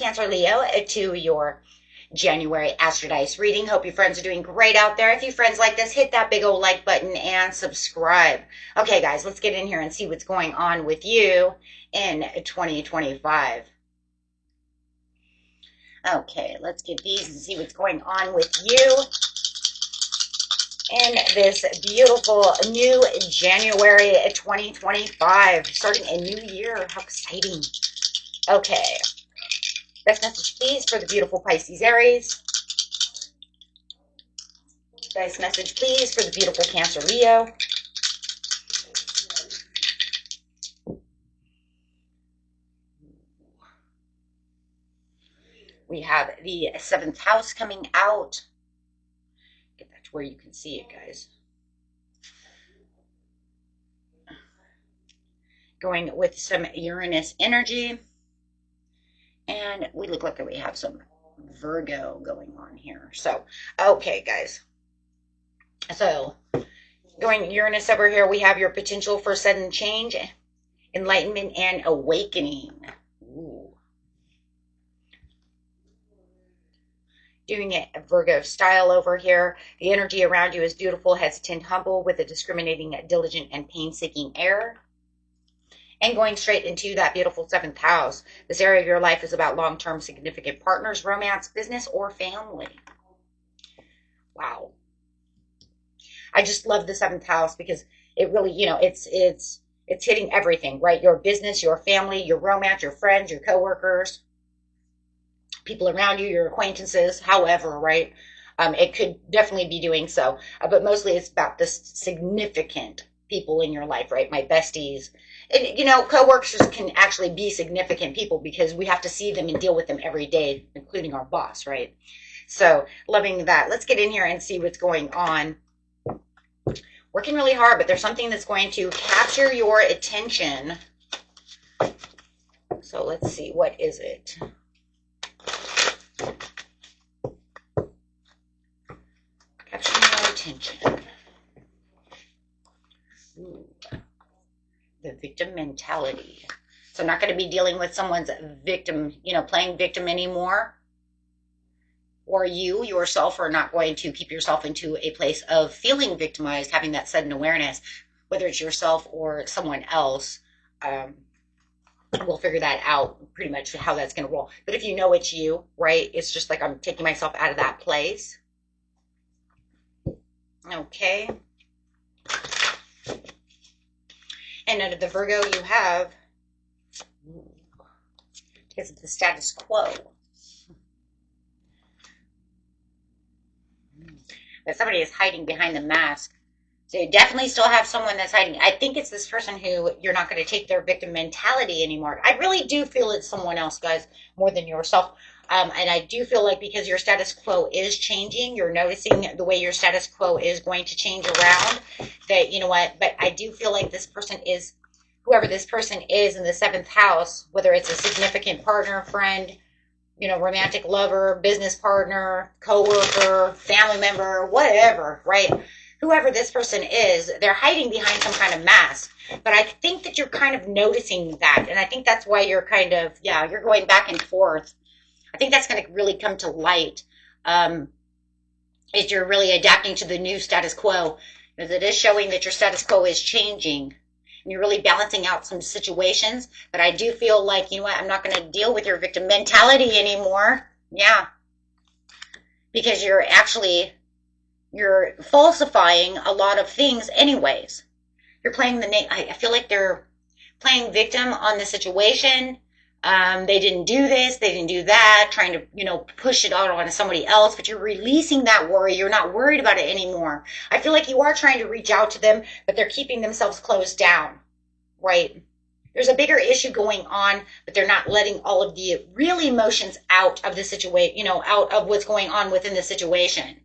Cancer, Leo, to your January Astro Dice reading. Hope you friends are doing great out there. If you friends like this, hit that big old like button and subscribe. Okay, guys, let's get in here and see what's going on with you in 2025. Okay, let's get these and see what's going on with you in this beautiful new January 2025. Starting a new year. How exciting. Okay. Best message, please, for the beautiful Pisces Aries. Best message, please, for the beautiful Cancer Leo. We have the 7th house coming out. Get that to where you can see it, guys. Going with some Uranus energy. And we look like we have some Virgo going on here. So, okay, guys. So, going Uranus over here, we have your potential for sudden change, enlightenment, and awakening. Ooh. Doing it Virgo style over here. The energy around you is beautiful, hesitant, humble, with a discriminating, diligent, and painstaking air. And going straight into that beautiful 7th house. This area of your life is about long-term significant partners, romance, business, or family. Wow. I just love the 7th house because it really, you know, it's hitting everything, right? Your business, your family, your romance, your friends, your coworkers, people around you, your acquaintances, however, right? It could definitely be doing so. But mostly it's about the significant people in your life, right? My besties. And, you know, coworkers can actually be significant people because we have to see them and deal with them every day, including our boss, right? So, loving that. Let's get in here and see what's going on. Working really hard, but there's something that's going to capture your attention. So, let's see. What is it? Capturing your attention. Ooh. The victim mentality. So I'm not going to be dealing with someone's victim, you know, playing victim anymore. Or you yourself are not going to keep yourself into a place of feeling victimized, having that sudden awareness, whether it's yourself or someone else. We'll figure that out pretty much how that's going to roll. But if you know it's you, right, it's just like I'm taking myself out of that place. Okay. And under the Virgo, you have, because of the status quo. But somebody is hiding behind the mask. So you definitely still have someone that's hiding. I think it's this person who you're not going to take their victim mentality anymore. I really do feel it's someone else, guys, more than yourself. And I do feel like because your status quo is changing, you're noticing the way your status quo is going to change around, that, you know what, but I do feel like this person is, whoever this person is in the 7th house, whether it's a significant partner, friend, you know, romantic lover, business partner, coworker, family member, whatever, right? Whoever this person is, they're hiding behind some kind of mask. But I think that you're kind of noticing that. And I think that's why you're kind of, yeah, you're going back and forth. I think that's going to really come to light as you're really adapting to the new status quo. Because it is showing that your status quo is changing. And you're really balancing out some situations. But I do feel like, you know what, I'm not going to deal with your victim mentality anymore. Yeah. Because you're falsifying a lot of things anyways. You're playing the name. I feel like they're playing victim on the situation. They didn't do this, they didn't do that, trying to, you know, push it out onto somebody else, but you're releasing that worry. You're not worried about it anymore. I feel like you are trying to reach out to them, but they're keeping themselves closed down, right? There's a bigger issue going on, but they're not letting all of the real emotions out of the situation, you know, out of what's going on within the situation.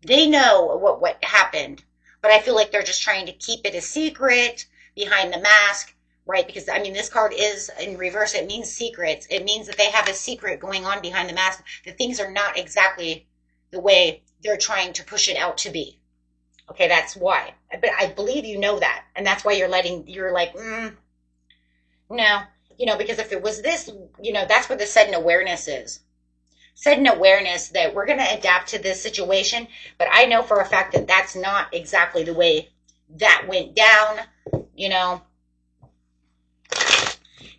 They know what happened. But I feel like they're just trying to keep it a secret behind the mask, right? Because, I mean, this card is in reverse. It means secrets. It means that they have a secret going on behind the mask, that things are not exactly the way they're trying to push it out to be. Okay, that's why. But I believe you know that. And that's why you're like, No, because if it was this, that's where the sudden awareness is. Sudden awareness that we're going to adapt to this situation, but I know for a fact that that's not exactly the way that went down. It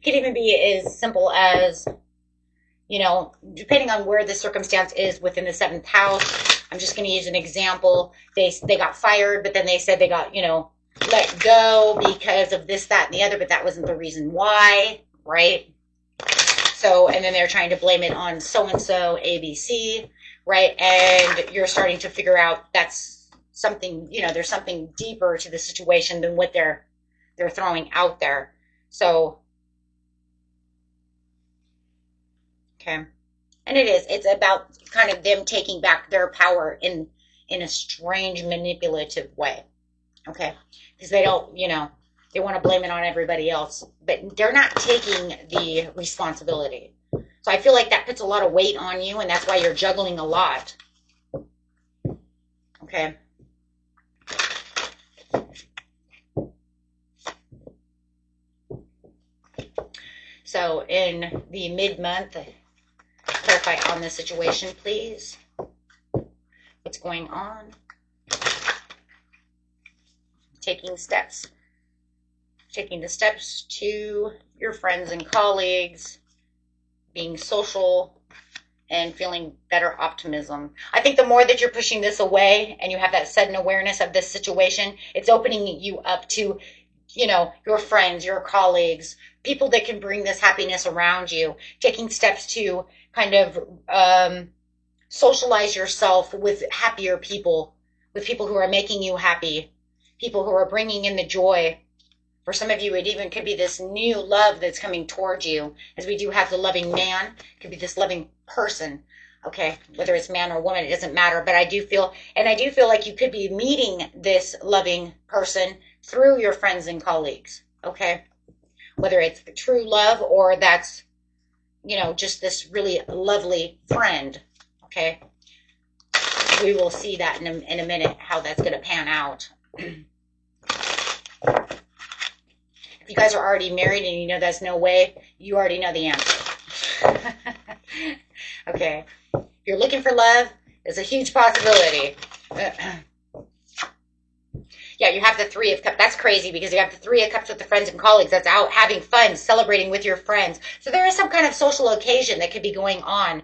could even be as simple as, depending on where the circumstance is within the seventh house. I'm just going to use an example. They got fired, but then they said they got, let go because of this, that, and the other, but that wasn't the reason why, right? So, and then they're trying to blame it on so-and-so, ABC, right? And you're starting to figure out that's something, there's something deeper to the situation than what they're throwing out there. So, okay. And it's about kind of them taking back their power in a strange manipulative way. Okay. Because they don't, they want to blame it on everybody else, but they're not taking the responsibility. So I feel like that puts a lot of weight on you, and that's why you're juggling a lot. Okay. So in the mid-month, clarify on the situation, please. What's going on? Taking the steps to your friends and colleagues, being social, and feeling better optimism. I think the more that you're pushing this away and you have that sudden awareness of this situation, it's opening you up to, your friends, your colleagues, people that can bring this happiness around you, taking steps to kind of socialize yourself with happier people, with people who are making you happy, people who are bringing in the joy. For some of you, it even could be this new love that's coming towards you. As we do have the loving man, it could be this loving person. Okay, whether it's man or woman, it doesn't matter. But I do feel like you could be meeting this loving person through your friends and colleagues. Okay, whether it's true love or that's, just this really lovely friend. Okay, we will see that in a minute, how that's going to pan out. If you guys are already married and there's no way, you already know the answer. Okay. If you're looking for love, there's a huge possibility. Yeah, you have the Three of Cups. That's crazy because you have the Three of Cups with the friends and colleagues. That's out having fun, celebrating with your friends. So there is some kind of social occasion that could be going on,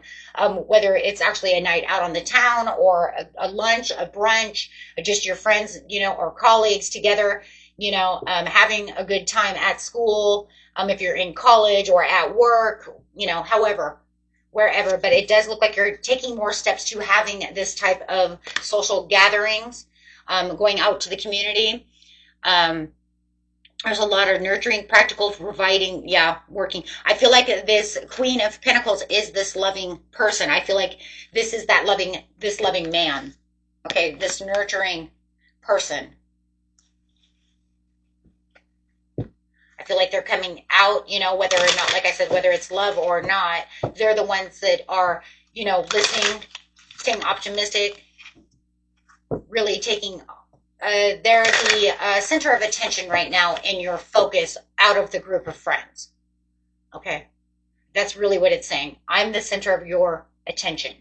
whether it's actually a night out on the town or a lunch, a brunch, or just your friends, or colleagues together, having a good time at school, if you're in college or at work, however, wherever. But it does look like you're taking more steps to having this type of social gatherings. Going out to the community. There's a lot of nurturing, practical, providing, working. I feel like this Queen of Pentacles is this loving person. I feel like this is this loving man. Okay, this nurturing person. I feel like they're coming out, whether or not, like I said, whether it's love or not, they're the ones that are, listening, staying optimistic, really taking, they're the center of attention right now in your focus out of the group of friends. Okay. That's really what it's saying. I'm the center of your attention.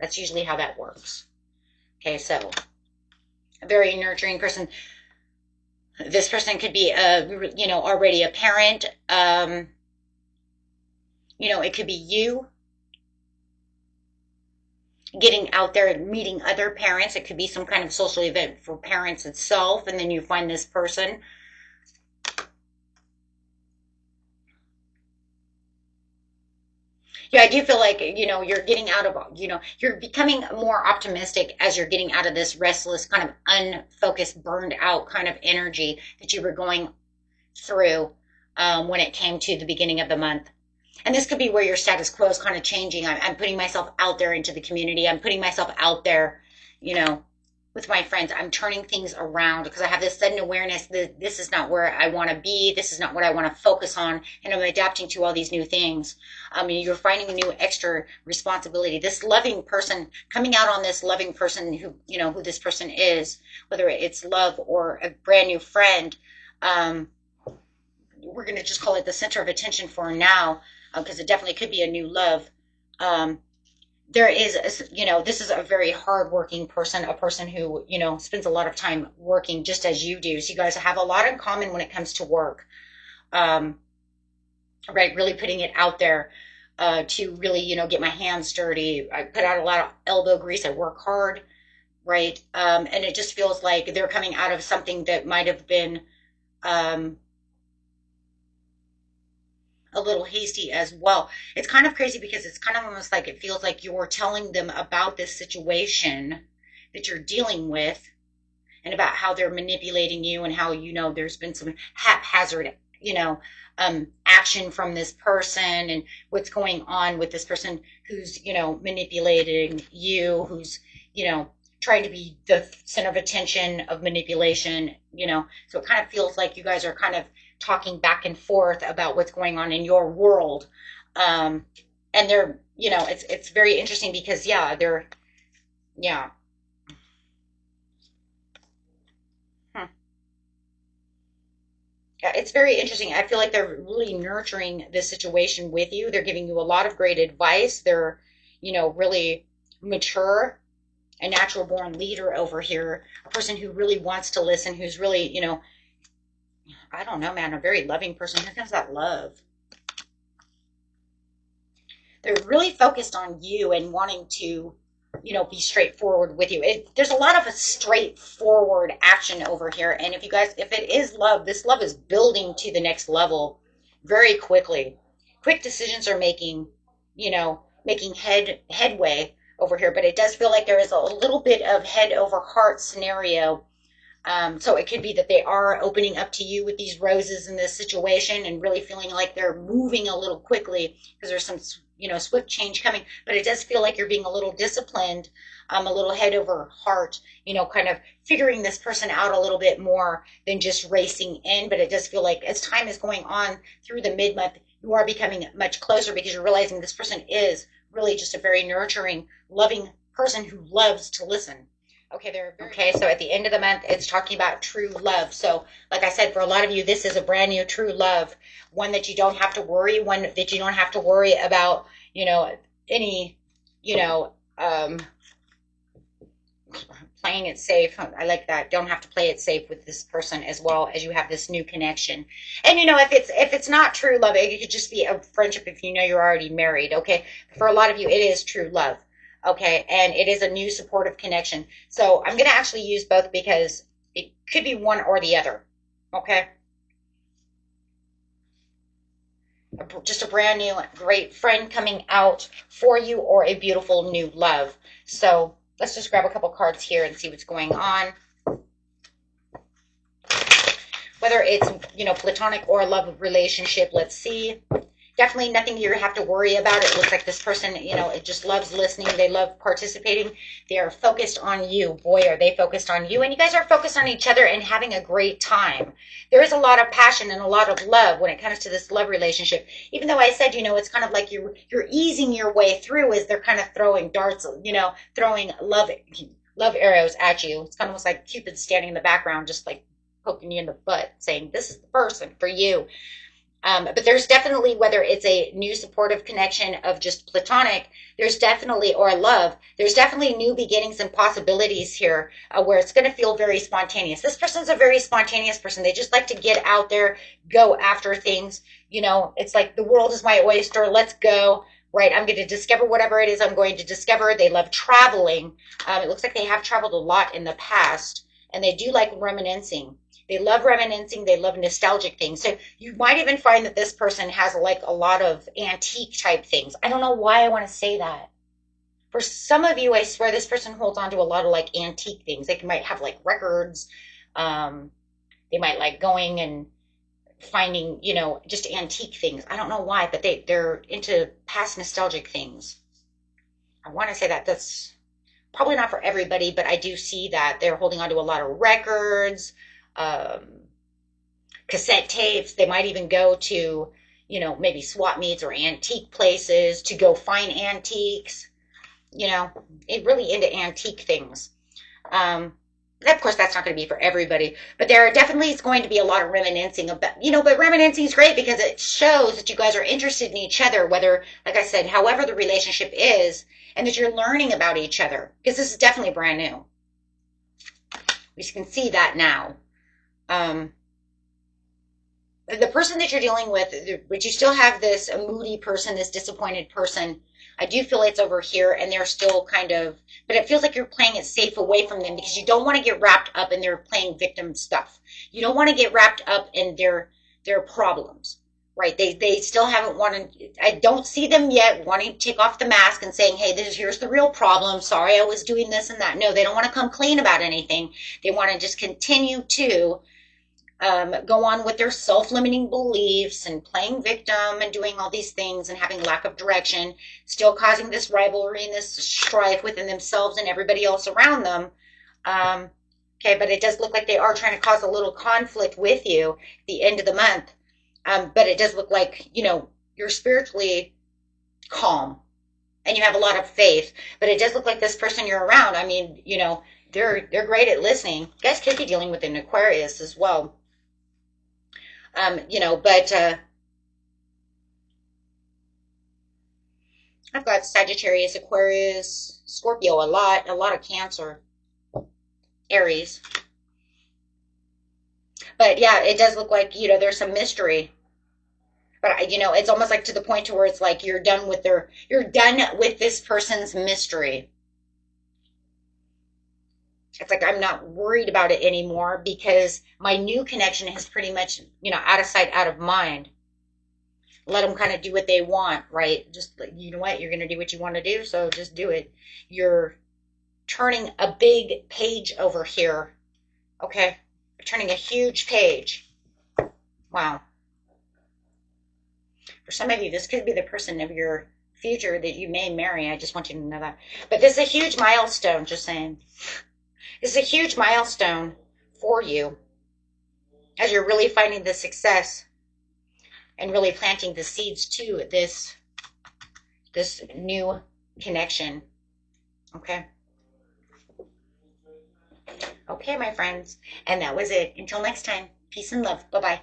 That's usually how that works. Okay. So a very nurturing person. This person could be, already a parent. It could be you getting out there and meeting other parents. It could be some kind of social event for parents itself, and then you find this person. Yeah, I do feel like, you're getting out of, you're becoming more optimistic as you're getting out of this restless, kind of unfocused, burned out kind of energy that you were going through when it came to the beginning of the month. And this could be where your status quo is kind of changing. I'm putting myself out there into the community. I'm putting myself out there, with my friends. I'm turning things around because I have this sudden awareness that this is not where I want to be. This is not what I want to focus on. And I'm adapting to all these new things. You're finding a new extra responsibility. This loving person, coming out on this loving person who, who this person is, whether it's love or a brand new friend, we're going to just call it the center of attention for now, because it definitely could be a new love. Um, there is, this is a very hardworking person, a person who, spends a lot of time working just as you do. So you guys have a lot in common when it comes to work. Um, right, really putting it out there, to really, get my hands dirty. I put out a lot of elbow grease. I work hard, right? And it just feels like they're coming out of something that might have been, um, a little hasty as well. It's kind of crazy because it's kind of almost like it feels like you're telling them about this situation that you're dealing with, and about how they're manipulating you, and how, there's been some haphazard, action from this person, and what's going on with this person who's, manipulating you, who's, trying to be the center of attention of manipulation, So it kind of feels like you guys are kind of talking back and forth about what's going on in your world. And they're, it's very interesting because, yeah. Hmm. Yeah, it's very interesting. I feel like they're really nurturing this situation with you. They're giving you a lot of great advice. They're, really mature, a natural born leader over here, a person who really wants to listen, who's really, I don't know, man, a very loving person. Here comes that love. They're really focused on you and wanting to, be straightforward with you. There's a lot of a straightforward action over here. And if it is love, this love is building to the next level very quickly. Quick decisions are making headway over here, but it does feel like there is a little bit of head over heart scenario. So it could be that they are opening up to you with these roses in this situation, and really feeling like they're moving a little quickly because there's some, swift change coming. But it does feel like you're being a little disciplined, a little head over heart, kind of figuring this person out a little bit more than just racing in. But it does feel like as time is going on through the mid-month, you are becoming much closer because you're realizing this person is really just a very nurturing, loving person who loves to listen. Okay, so at the end of the month, it's talking about true love. So, like I said, for a lot of you, this is a brand new true love, one that you don't have to worry, one that you don't have to worry about, any, you know, um, playing it safe. I like that. Don't have to play it safe with this person, as well as you have this new connection. And if it's not true love, it could just be a friendship if you're already married. Okay, for a lot of you, it is true love. Okay, and it is a new supportive connection. So I'm going to actually use both because it could be one or the other. Okay, just a brand new great friend coming out for you, or a beautiful new love. So let's just grab a couple cards here and see what's going on. Whether it's, platonic or a love relationship, let's see. Definitely nothing you have to worry about. It looks like this person, it just loves listening. They love participating. They are focused on you. Boy, are they focused on you. And you guys are focused on each other and having a great time. There is a lot of passion and a lot of love when it comes to this love relationship. Even though I said, it's kind of like you're easing your way through as they're kind of throwing darts, throwing love arrows at you. It's kind of almost like Cupid standing in the background, just like poking you in the butt, saying, this is the person for you. But there's definitely, whether it's a new supportive connection of just platonic, there's definitely, or love, there's definitely new beginnings and possibilities here, where it's going to feel very spontaneous. This person's a very spontaneous person. They just like to get out there, go after things. It's like the world is my oyster. Let's go. Right. I'm going to discover whatever it is I'm going to discover. They love traveling. It looks like they have traveled a lot in the past, and they do like reminiscing. They love reminiscing. They love nostalgic things. So you might even find that this person has like a lot of antique type things. I don't know why I want to say that. For some of you, I swear this person holds on to a lot of like antique things. They might have like records. They might like going and finding, just antique things. I don't know why, but they're into past nostalgic things. I want to say that that's probably not for everybody, but I do see that they're holding on to a lot of records, um, cassette tapes. They might even go to, maybe swap meets or antique places to go find antiques. It really into antique things. Of course, that's not going to be for everybody, but there definitely is going to be a lot of reminiscing about, but reminiscing is great because it shows that you guys are interested in each other, whether, like I said, however the relationship is, and that you're learning about each other, because this is definitely brand new. We can see that now. Um, the person that you're dealing with, but you still have this moody person, this disappointed person. I do feel it's over here, and they're still kind of, but it feels like you're playing it safe away from them because you don't want to get wrapped up in their playing victim stuff. You don't want to get wrapped up in their problems, right? They still haven't wanted. I don't see them yet wanting to take off the mask and saying, "Hey, here's the real problem. Sorry, I was doing this and that." No, they don't want to come clean about anything. They want to just continue to go on with their self-limiting beliefs and playing victim and doing all these things and having lack of direction, still causing this rivalry and this strife within themselves and everybody else around them. Okay, but it does look like they are trying to cause a little conflict with you at the end of the month. But it does look like, you're spiritually calm and you have a lot of faith. But it does look like this person you're around, I mean, they're great at listening. You guys could be dealing with an Aquarius as well. But I've got Sagittarius, Aquarius, Scorpio, a lot of Cancer, Aries. But yeah, it does look like, there's some mystery. But it's almost like to the point to where it's like you're done with this person's mystery. It's like I'm not worried about it anymore because my new connection is pretty much, out of sight, out of mind. Let them kind of do what they want, right? Just, you know what? You're going to do what you want to do, so just do it. You're turning a big page over here, okay? You're turning a huge page. Wow. For some of you, this could be the person of your future that you may marry. I just want you to know that. But this is a huge milestone, just saying. This is a huge milestone for you as you're really finding the success and really planting the seeds to this new connection. Okay? Okay, my friends. And that was it. Until next time, peace and love. Bye-bye.